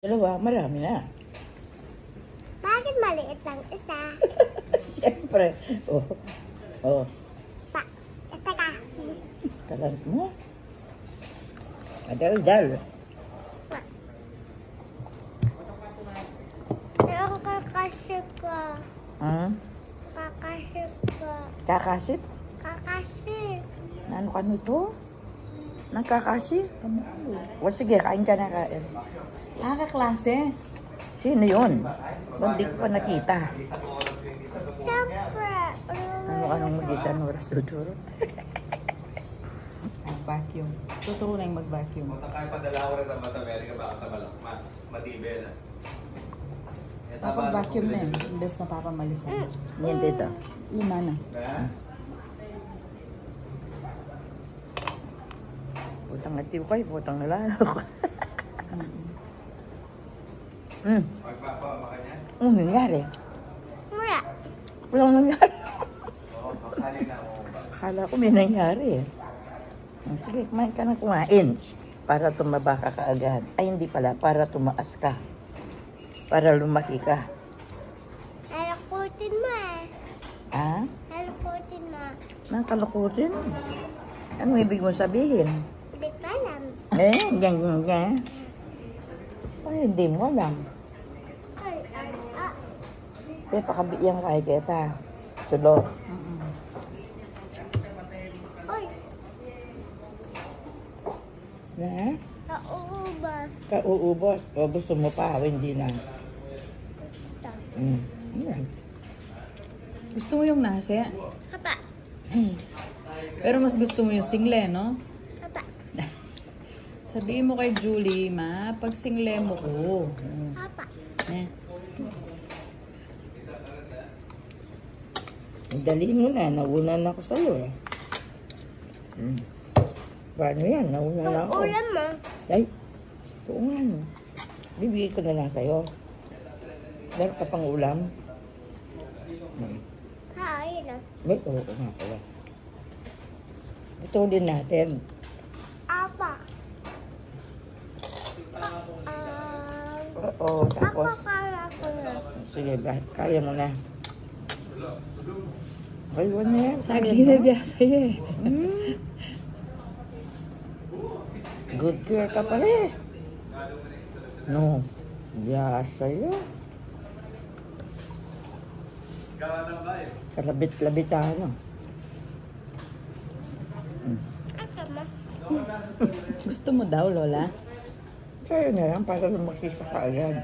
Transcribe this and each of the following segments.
Dalawa, marami na. Bakit maliit lang isa? Siyempre. Oh. Oh. Ito ka. Tagal mo. Adal-dal. Pero kakasip ka. Kakasip ka. Kakasip? Kakasip. Ano ka nito? Nagkakasip? O sige, kain ka na kain. Kaklase. Sino yun? Hindi ko pa nakita. Siyempre. Anong mag-isang oras dudurot? Vacuum. Totoo na yung mag-vacuum. Kaya padalaw rin ang Mata America, baka mas matibay na. Kapag-vacuum na yun, imbes na papamalisan. Yan dito. 5 na. Putang atiw kayo, putang nalalo ko. Magpapamaka niya? Anong nangyari? Mura. Walang nangyari. Oo, makasali na ako. Akala ko may nangyari eh. Sige, kumain ka na kumain. Para tumaba ka kaagad. Ay, hindi pala. Para tumaas ka. Para lumaki ka. Halakutin mo eh. Ha? Halakutin mo. Nang kalukutin? Anong ibig mo sabihin? Hindi ko alam. Ganyan. Ay, hindi mo alam. Kaya pakabiyang kay kita. Sulo. Uy, Na? nauubos. Kauubos. O gusto mo pa? O hindi na. Yan. Gusto mo yung nase? Hapa. Pero mas gusto mo yung single, no? Hapa. Sabihin mo kay Julie, ma, pag single mo ko. Hapa. Eh. Dali mo na. Nauna na ako sa'yo eh. Paano yan? Nauna na ako. Ulam mo. Ay, oo nga no. Bibigay ko na lang sa'yo. Meron ka pang ulam? Ayun na. May oo nga pala. Ito din natin. Apa. Oo, Ako tapos. kala ko na. Sige, kaya mo na. Ay, wala yan. Saging na biya sa'yo eh. Good care ka pala eh. No. Biya sa'yo. Kalabit-labit ano. Ito mo. Gusto mo daw, Lola? Sa'yo na lang para lumaki ka kaagad.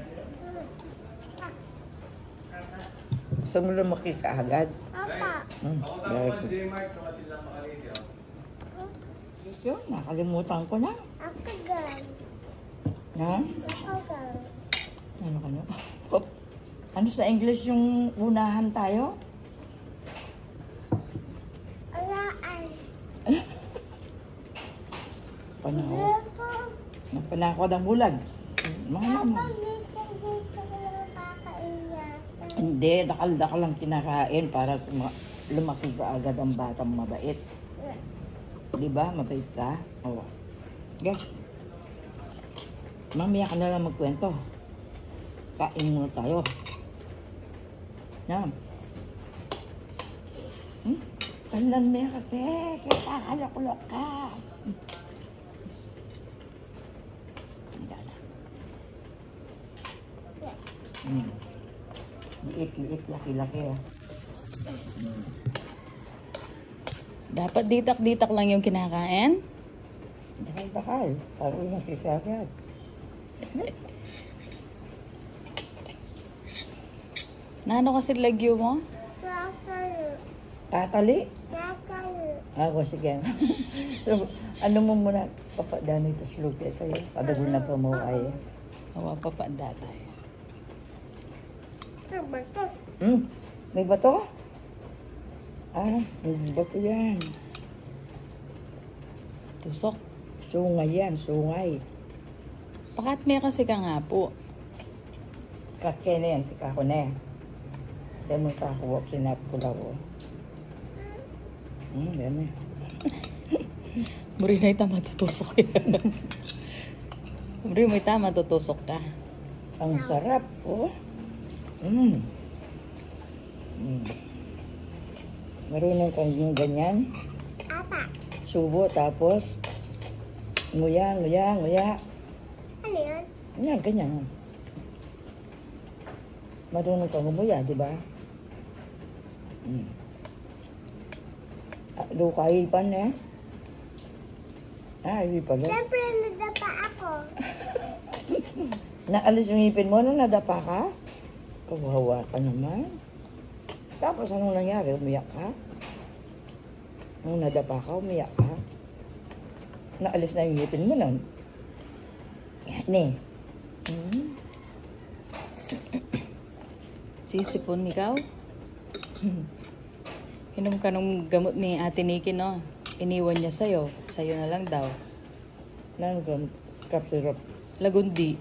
Gusto mo lumaki ka agad? Apa. Very good. Yun, nakalimutan ko na. Ako gan. Ha? Ako gan. Ano ka na? Hop. Ano sa English yung unahan tayo? Alaan. Panahon. Panahon ang bulag. Mga naman. Kapag dito lang kakaingat. Hindi, dakal-dakal lang kinakain para lumaki ka agad ang batang mabait. Di ba? Mabait ka? Oo. Okay. Mamaya ka na lang magkwento. Kain muna tayo. Yan. Tandan mo yan kasi. Kaya kakalakulok ka. Liit-liit, laki-laki. Dapat ditak-ditak lang yung kinakain? Dakal-dakal. Parang yung sisagad. Nano kasi lagyo mo? Nakalo. Tatali? Nakalo. Sige. So, ano mo muna, papadano ito sa lupi tayo. Padago na pa mo ay. Awa pa pa datay. Ito ba ito? May bato? May bato yan. Tusok. Sungay yan, sungay. Pakatme kasi ka nga po. Kakya na yan, tika ko na yan. Dahil mo kakuha, sinap ko daw. Dami. Muri na ita matutusok yan. Muri mo ita matutusok ka. Ang sarap, oh. Mm. Marunong kang yung ganyan. Apa. Subo, tapos nguya, nguya, nguya. Ano yun? Yan, ganyan. Marunong kang umuya, di ba? Lukay pa na. Hindi pala. Siyempre, nadapa ako. Naalis yung ngipin mo nung nadapa ka? Kawawa ka naman. Tapos anong nangyari? Umiyak ka? Nung nadapa ka, umiyak ka? Naalis na yung ngipin mo nun. Yan Sisipon ikaw? Inom ka ng gamot ni Ate Nikki, no? Iniwan niya sa'yo. Sa'yo na lang daw. Nang cough syrup. Lagundi.